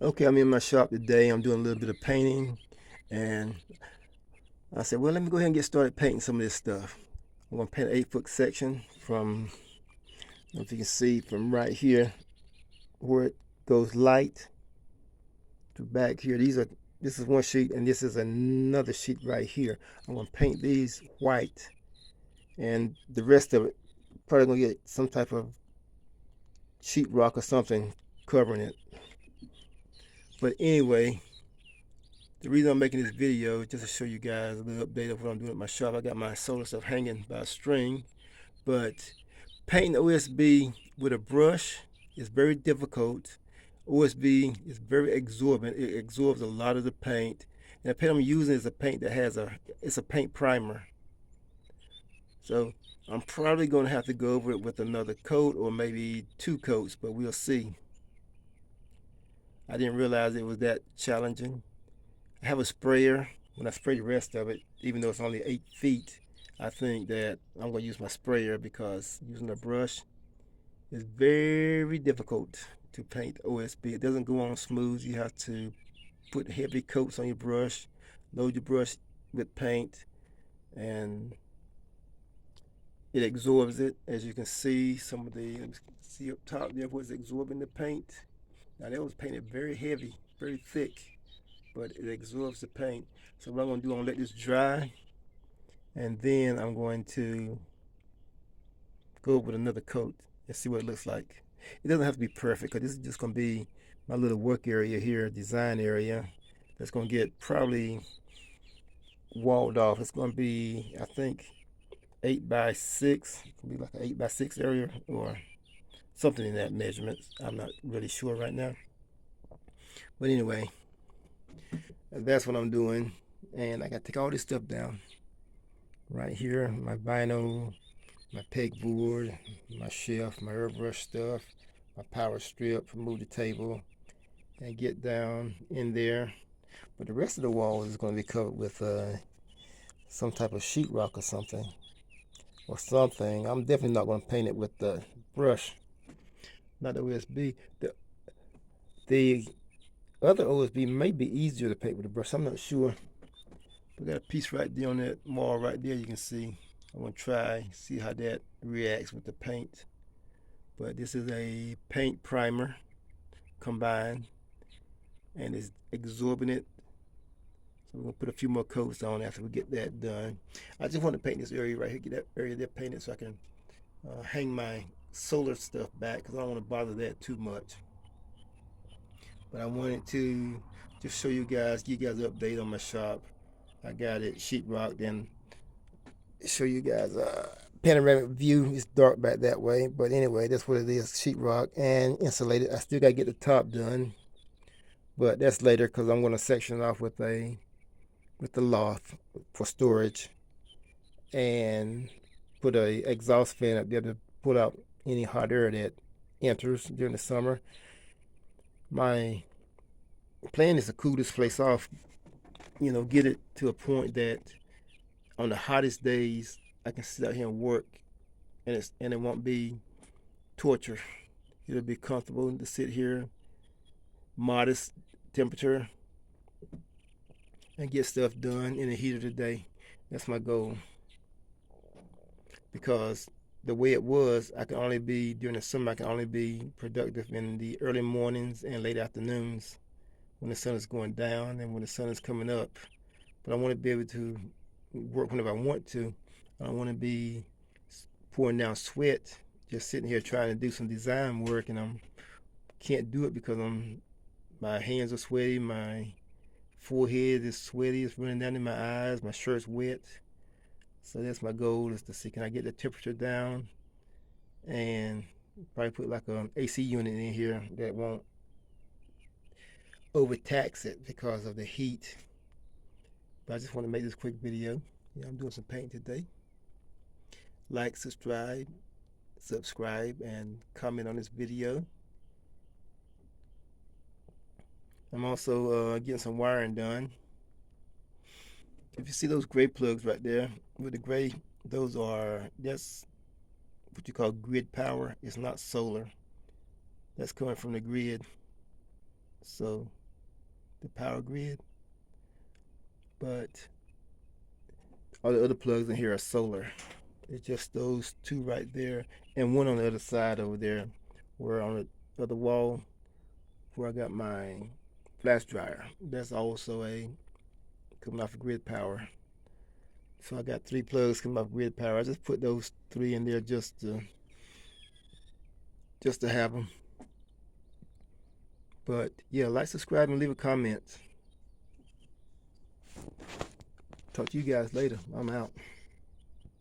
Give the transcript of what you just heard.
Okay, I'm in my shop today. I'm doing a little bit of painting, and I said, well, let me go ahead and get started painting some of this stuff. I'm going to paint an 8-foot section from, I don't know if you can see, from right here where it goes light to back here. This is one sheet, and this is another sheet right here. I'm going to paint these white, and the rest of it probably going to get some type of sheetrock or something covering it. But anyway, the reason I'm making this video is just to show you guys a little update of what I'm doing at my shop. I got my solar stuff hanging by a string, but painting OSB with a brush is very difficult. OSB is very absorbent. It absorbs a lot of the paint. And the paint I'm using is a paint that it's a paint primer. So I'm probably going to have to go over it with another coat or maybe 2 coats, but we'll see. I didn't realize it was that challenging. I have a sprayer. When I spray the rest of it, even though it's only 8 feet, I think that I'm going to use my sprayer because using a brush is very difficult to paint OSB. It doesn't go on smooth. You have to put heavy coats on your brush, load your brush with paint, and it absorbs it. As you can see, some of the, see up top there what's absorbing the paint. Now that was painted very heavy, very thick, but it absorbs the paint. So what I'm going to do, I'm going to let this dry, and then I'm going to go with another coat and see what it looks like. It doesn't have to be perfect because this is just going to be my little work area here, design area. That's going to get probably walled off. It's going to be, I think, 8 by 6. It's going to be like an 8 by 6 area or something in that measurement. I'm not really sure right now. But anyway, that's what I'm doing. And I got to take all this stuff down. Right here, my vinyl, my pegboard, my shelf, my airbrush stuff, my power strip, remove the table, and get down in there. But the rest of the wall is going to be covered with some type of sheetrock or something. I'm definitely not going to paint it with the brush, not the OSB. The other OSB may be easier to paint with the brush. I'm not sure. We got a piece right there on that wall right there. You can see. I'm going to try see how that reacts with the paint. But this is a paint primer combined, and it's absorbing it. So we're gonna put a few more coats on after we get that done. I just want to paint this area right here, get that area there painted so I can hang my solar stuff back because I don't want to bother that too much. But I wanted to just show you guys, give you guys an update on my shop. I got it sheetrocked and show you guys panoramic view. It's dark back that way, but anyway, that's what it is, sheetrock and insulated. I still gotta get the top done, but that's later because I'm gonna section it off with the loft for storage and put a exhaust fan up there to put out any hot air that enters during the summer. My plan is to cool this place off, get it to a point that on the hottest days I can sit out here and work, and it won't be torture. It'll be comfortable to sit here, modest temperature, and get stuff done in the heat of the day. That's my goal. Because the way it was, during the summer, I can only be productive in the early mornings and late afternoons when the sun is going down and when the sun is coming up. But I want to be able to work whenever I want to. I don't want to be pouring down sweat just sitting here trying to do some design work, and I can't do it because my hands are sweaty, my forehead is sweaty, it's running down in my eyes, my shirt's wet. So that's my goal, is to see, can I get the temperature down and probably put like an AC unit in here that won't overtax it because of the heat. But I just want to make this quick video. I'm doing some painting today. Like, subscribe, and comment on this video. I'm also getting some wiring done. If you see those gray plugs right there with the gray, that's what you call grid power. It's not solar. That's coming from the grid. so the power grid. But all the other plugs in here are solar. It's just those two right there, and one on the other side over there, where on the other wall where I got my flash dryer. That's also a coming off of grid power. So I got 3 plugs coming off grid power. I just put those 3 in there just to have them. But yeah, like, subscribe, and leave a comment. Talk to you guys later. I'm out.